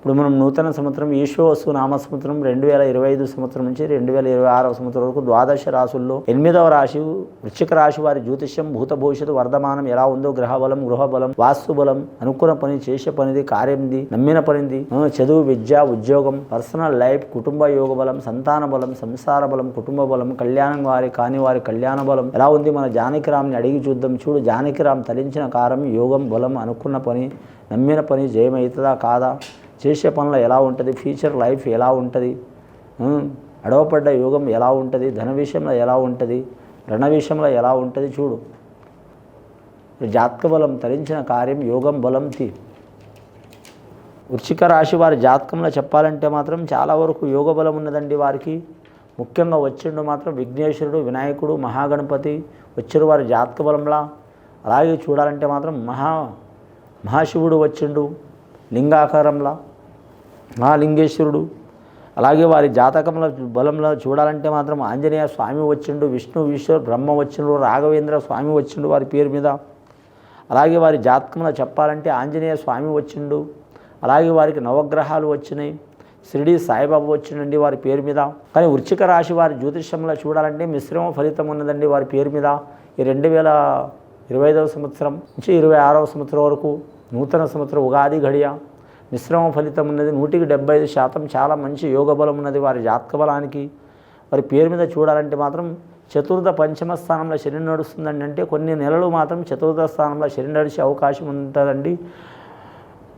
ఇప్పుడు మనం నూతన సంవత్సరం ఈశ్వవసు నామ సంవత్సరం 2025 సంవత్సరం నుంచి 2026 సంవత్సరం వరకు ద్వాదశ రాశుల్లో 8వ రాశి వృశ్చిక రాశి వారి జ్యోతిష్యం భూత భవిష్యత్తు వర్ధమానం ఎలా ఉందో గ్రహబలం గృహబలం వాస్తుబలం అనుకున్న పని చేసే పనిది కార్యంది నమ్మిన పనిది చదువు విద్య ఉద్యోగం పర్సనల్ లైఫ్ కుటుంబ యోగ బలం సంతాన బలం సంసార బలం కుటుంబ బలం కళ్యాణం వారి కాని వారి కళ్యాణ బలం ఎలా ఉంది మన జానకిరామ్ని అడిగి చూద్దాం. చూడు జానకిరామ్ తలించిన కారం యోగం బలం అనుకున్న పని నమ్మిన పని జయమవుతుందా కాదా, చేసే పనులు ఎలా ఉంటుంది, ఫ్యూచర్ లైఫ్ ఎలా ఉంటుంది, అడవపడ్డ యోగం ఎలా ఉంటుంది, ధన విషయంలో ఎలా ఉంటుంది, రణ విషయంలో ఎలా ఉంటుంది. చూడు జాతక బలం తరించిన కార్యం యోగం బలం తి. వృశ్చిక రాశి వారి జాతకంలో చెప్పాలంటే మాత్రం చాలా వరకు యోగ బలం ఉన్నదండి వారికి. ముఖ్యంగా వచ్చిండు మాత్రం విఘ్నేశ్వరుడు వినాయకుడు మహాగణపతి వచ్చిరు వారి జాతక బలంలా. అలాగే చూడాలంటే మాత్రం మహాశివుడు వచ్చిండు లింగాకారంలో మహాలింగేశ్వరుడు. అలాగే వారి జాతకంలో బలంలో చూడాలంటే మాత్రం ఆంజనేయ స్వామి వచ్చిండు, విష్ణు ఈశ్వర్ బ్రహ్మ వచ్చిండు, రాఘవేంద్ర స్వామి వచ్చిండు వారి పేరు మీద. అలాగే వారి జాతకంలో చెప్పాలంటే ఆంజనేయ స్వామి వచ్చిండు. అలాగే వారికి నవగ్రహాలు వచ్చినాయి, షిరిడి సాయిబాబా వచ్చిండండి వారి పేరు మీద. కానీ వృశ్చిక రాశి వారి జ్యోతిష్యంలో చూడాలంటే మిశ్రమ ఫలితం ఉన్నదండి వారి పేరు మీద. ఈ 2025 సంవత్సరం నుంచి 26వ సంవత్సరం వరకు నూతన సంవత్సరం ఉగాది గడియ మిశ్రమ ఫలితం ఉన్నది. 175% చాలా మంచి యోగ బలం ఉన్నది వారి జాతక బలానికి. వారి పేరు మీద చూడాలంటే మాత్రం చతుర్థ పంచమ స్థానంలో శని నడుస్తుందండి. అంటే కొన్ని నెలలు మాత్రం చతుర్థ స్థానంలో శని నడిచే అవకాశం ఉంటుందండి.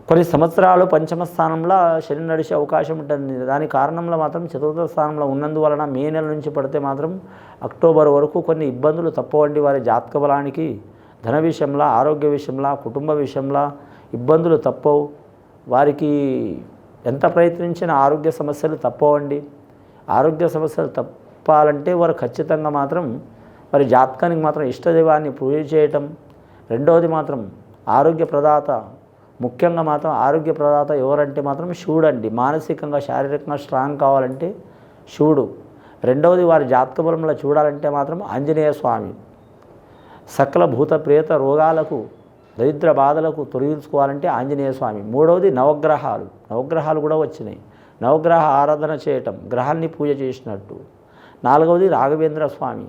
కొన్ని సంవత్సరాలు పంచమ స్థానంలో శని నడిచే అవకాశం ఉంటుంది. దాని కారణంలో మాత్రం చతుర్థ స్థానంలో ఉన్నందువలన మే నెల నుంచి పడితే మాత్రం అక్టోబర్ వరకు కొన్ని ఇబ్బందులు తప్పవండి వారి జాతక బలానికి. ధన విషయంలో ఆరోగ్య విషయంలో కుటుంబ విషయంలో ఇబ్బందులు తప్పవు వారికి. ఎంత ప్రయత్నించినా ఆరోగ్య సమస్యలు తప్పవండి. ఆరోగ్య సమస్యలు తప్పాలంటే వారు ఖచ్చితంగా మాత్రం వారి జాతకానికి మాత్రం ఇష్టదైవాన్ని పూజ చేయటం. రెండవది మాత్రం ఆరోగ్య ప్రదాత, ముఖ్యంగా మాత్రం ఆరోగ్య ప్రదాత ఎవరంటే మాత్రం శివుడు అండి. మానసికంగా శారీరకంగా స్ట్రాంగ్ కావాలంటే శివుడు. రెండవది వారి జాతక బలంలో చూడాలంటే మాత్రం ఆంజనేయ స్వామి. సకల భూత ప్రేత రోగాలకు దరిద్ర బాధలకు తొలగించుకోవాలంటే ఆంజనేయ స్వామి. మూడవది నవగ్రహాలు కూడా వచ్చినాయి. నవగ్రహ ఆరాధన చేయటం గ్రహాన్ని పూజ చేసినట్టు. నాలుగవది రాఘవేంద్ర స్వామి.